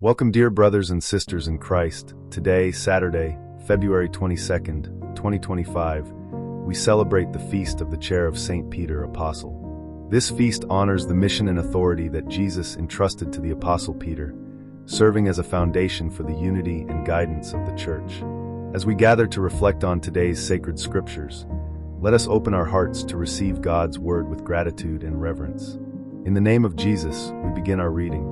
Welcome, dear brothers and sisters in Christ. Today, Saturday, February 22nd, 2025, we celebrate the feast of the chair of St. Peter, Apostle. This feast honors the mission and authority that Jesus entrusted to the Apostle Peter, serving as a foundation for the unity and guidance of the Church. As we gather to reflect on today's sacred scriptures, let us open our hearts to receive God's word with gratitude and reverence. In the name of Jesus, we begin our reading.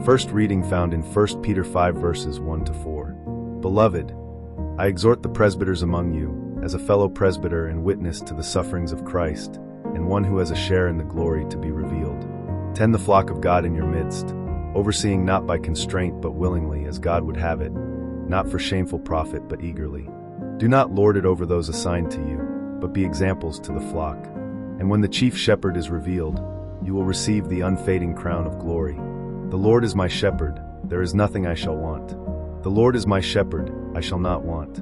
First reading found in 1 Peter 5 verses 1 to 4. Beloved, I exhort the presbyters among you, as a fellow presbyter and witness to the sufferings of Christ, and one who has a share in the glory to be revealed. Tend the flock of God in your midst, overseeing not by constraint but willingly, as God would have it, not for shameful profit but eagerly. Do not lord it over those assigned to you, but be examples to the flock. And when the chief shepherd is revealed, you will receive the unfading crown of glory. The Lord is my shepherd, there is nothing I shall want. The Lord is my shepherd, I shall not want.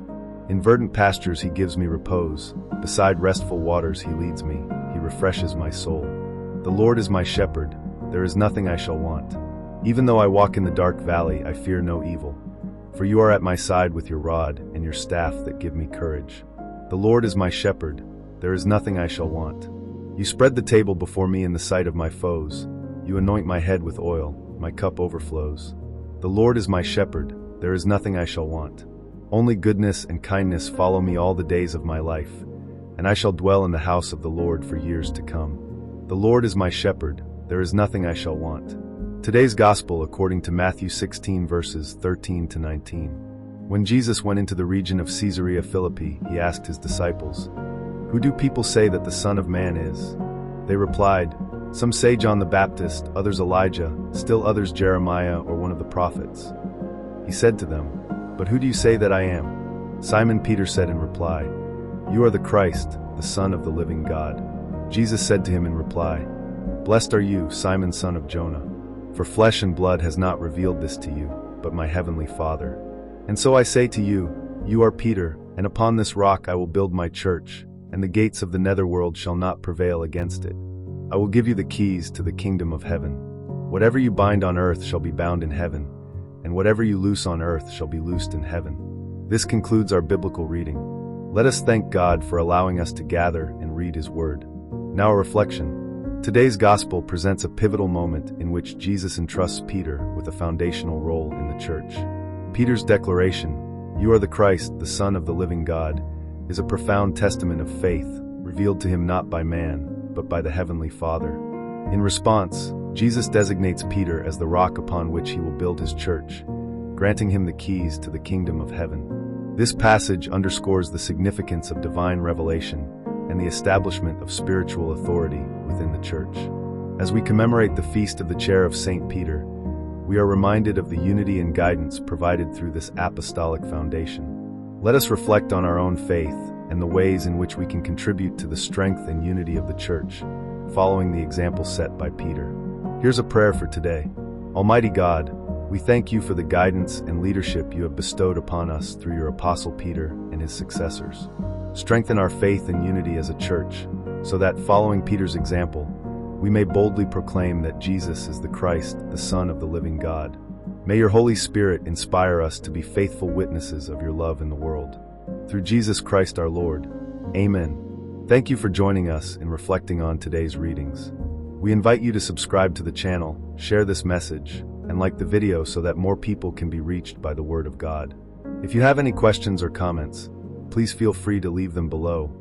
In verdant pastures he gives me repose, beside restful waters he leads me, he refreshes my soul. The Lord is my shepherd, there is nothing I shall want. Even though I walk in the dark valley, I fear no evil. For you are at my side with your rod and your staff that give me courage. The Lord is my shepherd, there is nothing I shall want. You spread the table before me in the sight of my foes. You anoint my head with oil, my cup overflows. The Lord is my shepherd, there is nothing I shall want. Only goodness and kindness follow me all the days of my life, and I shall dwell in the house of the Lord for years to come. The Lord is my shepherd, there is nothing I shall want. Today's Gospel according to Matthew 16 verses 13 to 19. When Jesus went into the region of Caesarea Philippi, he asked his disciples, "Who do people say that the Son of Man is?" They replied, "Some say John the Baptist, others Elijah, still others Jeremiah or one of the prophets." He said to them, "But who do you say that I am?" Simon Peter said in reply, "You are the Christ, the Son of the living God." Jesus said to him in reply, "Blessed are you, Simon son of Jonah, for flesh and blood has not revealed this to you, but my heavenly Father. And so I say to you, you are Peter, and upon this rock I will build my church, and the gates of the netherworld shall not prevail against it. I will give you the keys to the kingdom of heaven. Whatever you bind on earth shall be bound in heaven, and whatever you loose on earth shall be loosed in heaven." This concludes our biblical reading. Let us thank God for allowing us to gather and read His Word. Now a reflection. Today's Gospel presents a pivotal moment in which Jesus entrusts Peter with a foundational role in the church. Peter's declaration, "You are the Christ, the Son of the living God," is a profound testament of faith, revealed to him not by man, but by the Heavenly Father. In response, Jesus designates Peter as the rock upon which he will build his church, granting him the keys to the kingdom of heaven. This passage underscores the significance of divine revelation and the establishment of spiritual authority within the church. As we commemorate the feast of the chair of St. Peter, we are reminded of the unity and guidance provided through this apostolic foundation. Let us reflect on our own faith and the ways in which we can contribute to the strength and unity of the church, following the example set by Peter. Here's a prayer for today. Almighty God, we thank you for the guidance and leadership you have bestowed upon us through your Apostle Peter and his successors. Strengthen our faith and unity as a church, so that, following Peter's example, we may boldly proclaim that Jesus is the Christ, the Son of the living God. May your Holy Spirit inspire us to be faithful witnesses of your love in the world. Through Jesus Christ our Lord. Amen. Thank you for joining us in reflecting on today's readings. We invite you to subscribe to the channel, share this message, and like the video so that more people can be reached by the Word of God. If you have any questions or comments, please feel free to leave them below.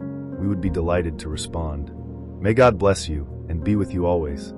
We would be delighted to respond. May God bless you and be with you always.